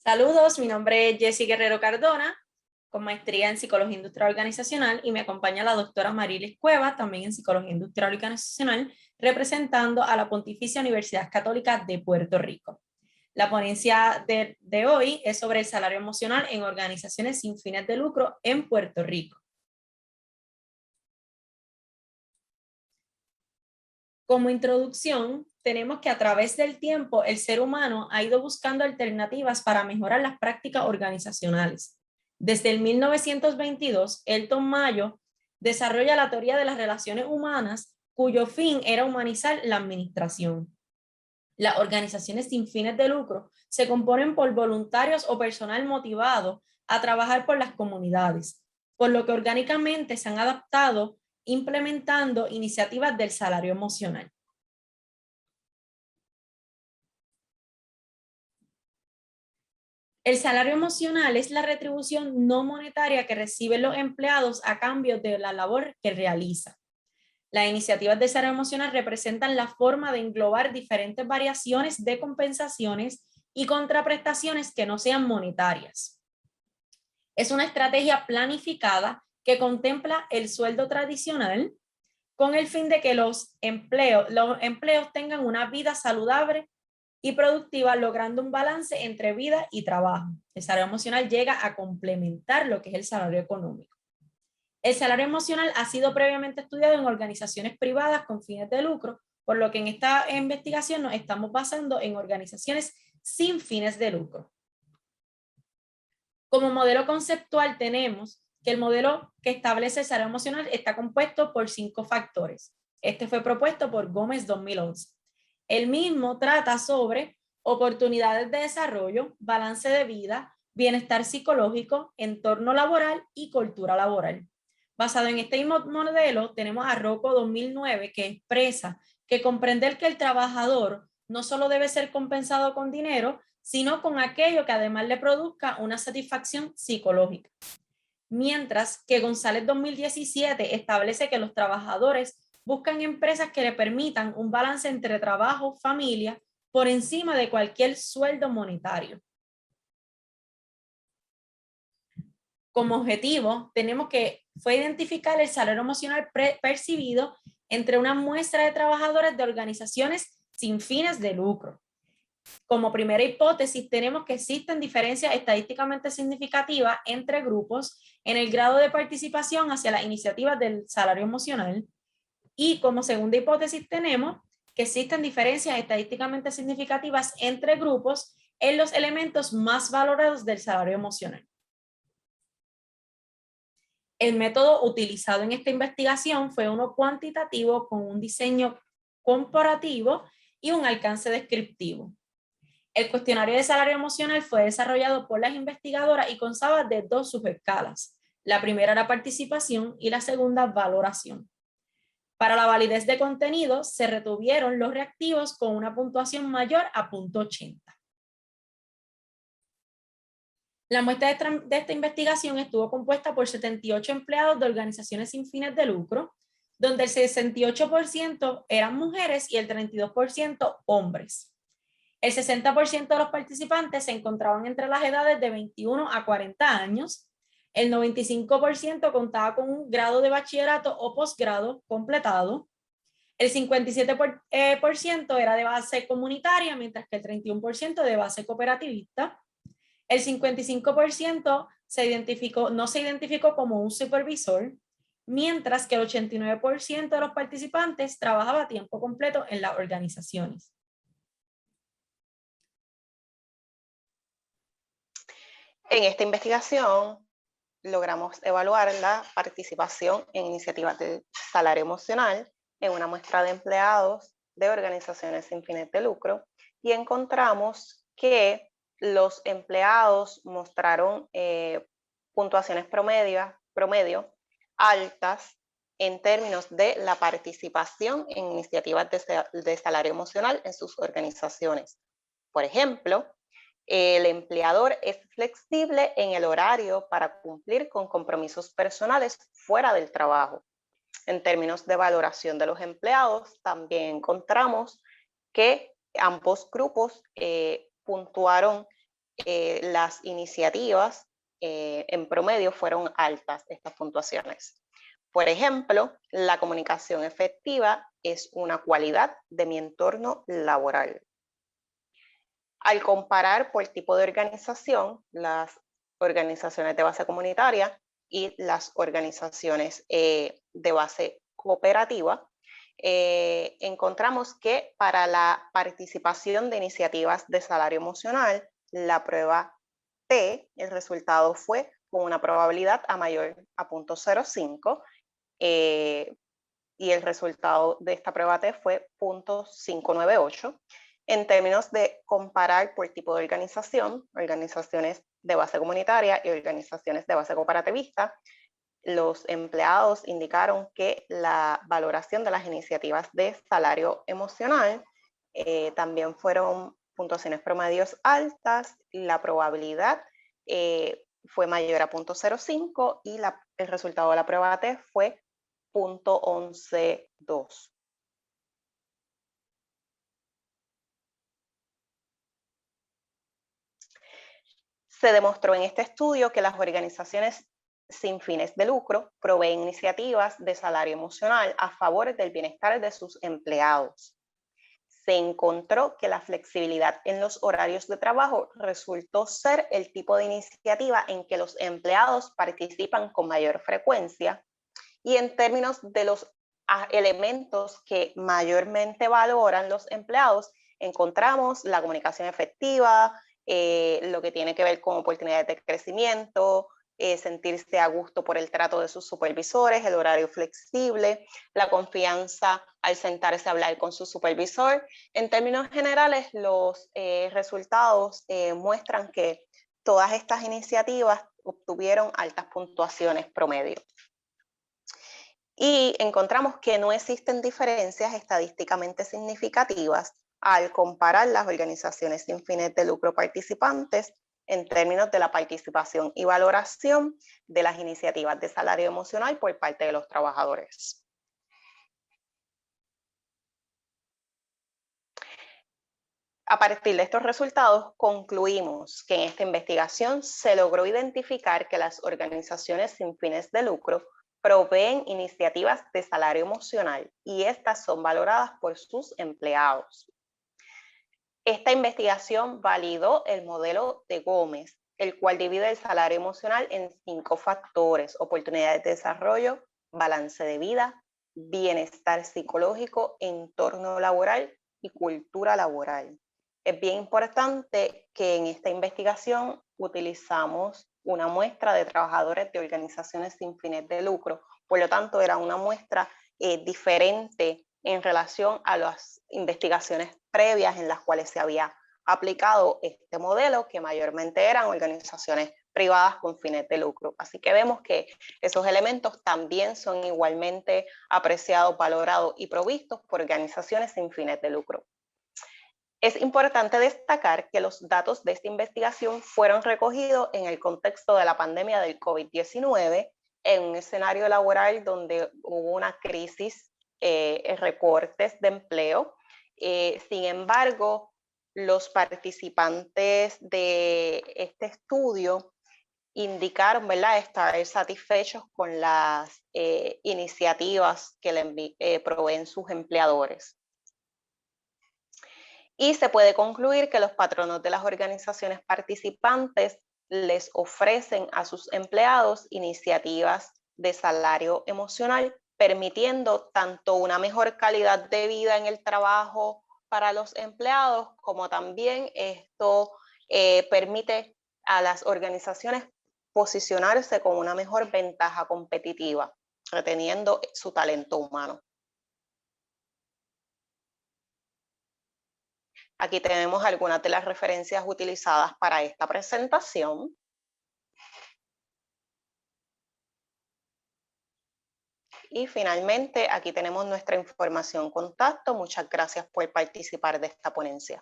Saludos, mi nombre es Jessy Guerrero Cardona, con maestría en Psicología Industrial Organizacional, y me acompaña la doctora Marilis Cuevas, también en Psicología Industrial Organizacional, representando a la Pontificia Universidad Católica de Puerto Rico. La ponencia de hoy es sobre el salario emocional en organizaciones sin fines de lucro en Puerto Rico. Como introducción, tenemos que a través del tiempo el ser humano ha ido buscando alternativas para mejorar las prácticas organizacionales. Desde el 1922, Elton Mayo desarrolla la teoría de las relaciones humanas, cuyo fin era humanizar la administración. Las organizaciones sin fines de lucro se componen por voluntarios o personal motivado a trabajar por las comunidades, por lo que orgánicamente se han adaptado implementando iniciativas del salario emocional. El salario emocional es la retribución no monetaria que reciben los empleados a cambio de la labor que realizan. Las iniciativas de salario emocional representan la forma de englobar diferentes variaciones de compensaciones y contraprestaciones que no sean monetarias. Es una estrategia planificada que contempla el sueldo tradicional con el fin de que los empleos tengan una vida saludable y productiva, logrando un balance entre vida y trabajo. El salario emocional llega a complementar lo que es el salario económico. El salario emocional ha sido previamente estudiado en organizaciones privadas con fines de lucro, por lo que en esta investigación nos estamos basando en organizaciones sin fines de lucro. Como modelo conceptual tenemos que el modelo que establece el salario emocional está compuesto por 5 factores. Este fue propuesto por Gómez 2011. El mismo trata sobre oportunidades de desarrollo, balance de vida, bienestar psicológico, entorno laboral y cultura laboral. Basado en este mismo modelo, tenemos a Rocco 2009, que expresa que comprender que el trabajador no solo debe ser compensado con dinero, sino con aquello que además le produzca una satisfacción psicológica. Mientras que González 2017 establece que los trabajadores buscan empresas que le permitan un balance entre trabajo, familia, por encima de cualquier sueldo monetario. Como objetivo, tenemos que fue identificar el salario emocional percibido entre una muestra de trabajadores de organizaciones sin fines de lucro. Como primera hipótesis, tenemos que existen diferencias estadísticamente significativas entre grupos en el grado de participación hacia las iniciativas del salario emocional. Y como segunda hipótesis, tenemos que existen diferencias estadísticamente significativas entre grupos en los elementos más valorados del salario emocional. El método utilizado en esta investigación fue uno cuantitativo con un diseño comparativo y un alcance descriptivo. El cuestionario de salario emocional fue desarrollado por las investigadoras y constaba de 2 subescalas. La primera era participación y la segunda valoración. Para la validez de contenido se retuvieron los reactivos con una puntuación mayor a .80. La muestra de esta investigación estuvo compuesta por 78 empleados de organizaciones sin fines de lucro, donde el 68% eran mujeres y el 32% hombres. El 60% de los participantes se encontraban entre las edades de 21 a 40 años. El 95% contaba con un grado de bachillerato o posgrado completado. El 57% era de base comunitaria, mientras que el 31% de base cooperativista. El 55% no se identificó como un supervisor, mientras que el 89% de los participantes trabajaba a tiempo completo en las organizaciones. En esta investigación logramos evaluar la participación en iniciativas de salario emocional en una muestra de empleados de organizaciones sin fines de lucro y encontramos que los empleados mostraron puntuaciones promedio altas en términos de la participación en iniciativas de salario emocional en sus organizaciones. Por ejemplo, el empleador es flexible en el horario para cumplir con compromisos personales fuera del trabajo. En términos de valoración de los empleados, también encontramos que ambos grupos puntuaron las iniciativas en promedio fueron altas, estas puntuaciones. Por ejemplo, la comunicación efectiva es una cualidad de mi entorno laboral. Al comparar por tipo de organización, las organizaciones de base comunitaria y las organizaciones de base cooperativa, encontramos que para la participación de iniciativas de salario emocional, la prueba T, el resultado fue con una probabilidad a mayor a 0.05 y el resultado de esta prueba T fue 0.598. En términos de comparar por tipo de organización, organizaciones de base comunitaria y organizaciones de base cooperativista, los empleados indicaron que la valoración de las iniciativas de salario emocional también fueron puntuaciones promedios altas, la probabilidad fue mayor a 0.05 y el resultado de la prueba T fue 0.112. Se demostró en este estudio que las organizaciones sin fines de lucro proveen iniciativas de salario emocional a favor del bienestar de sus empleados. Se encontró que la flexibilidad en los horarios de trabajo resultó ser el tipo de iniciativa en que los empleados participan con mayor frecuencia, y en términos de los elementos que mayormente valoran los empleados, encontramos la comunicación efectiva, lo que tiene que ver con oportunidades de crecimiento, sentirse a gusto por el trato de sus supervisores, el horario flexible, la confianza al sentarse a hablar con su supervisor. En términos generales, los resultados muestran que todas estas iniciativas obtuvieron altas puntuaciones promedio. Y encontramos que no existen diferencias estadísticamente significativas al comparar las organizaciones sin fines de lucro participantes en términos de la participación y valoración de las iniciativas de salario emocional por parte de los trabajadores. A partir de estos resultados, concluimos que en esta investigación se logró identificar que las organizaciones sin fines de lucro proveen iniciativas de salario emocional y estas son valoradas por sus empleados. Esta investigación validó el modelo de Gómez, el cual divide el salario emocional en 5 factores: oportunidades de desarrollo, balance de vida, bienestar psicológico, entorno laboral y cultura laboral. Es bien importante que en esta investigación utilizamos una muestra de trabajadores de organizaciones sin fines de lucro. Por lo tanto, era una muestra diferente en relación a las investigaciones previas en las cuales se había aplicado este modelo, que mayormente eran organizaciones privadas con fines de lucro. Así que vemos que esos elementos también son igualmente apreciados, valorados y provistos por organizaciones sin fines de lucro. Es importante destacar que los datos de esta investigación fueron recogidos en el contexto de la pandemia del COVID-19, en un escenario laboral donde hubo una crisis, recortes de empleo. Sin embargo, los participantes de este estudio indicaron, ¿verdad?, estar satisfechos con las iniciativas que le proveen sus empleadores. Y se puede concluir que los patronos de las organizaciones participantes les ofrecen a sus empleados iniciativas de salario emocional, permitiendo tanto una mejor calidad de vida en el trabajo para los empleados, como también esto permite a las organizaciones posicionarse con una mejor ventaja competitiva, reteniendo su talento humano. Aquí tenemos algunas de las referencias utilizadas para esta presentación. Y finalmente, aquí tenemos nuestra información contacto. Muchas gracias por participar de esta ponencia.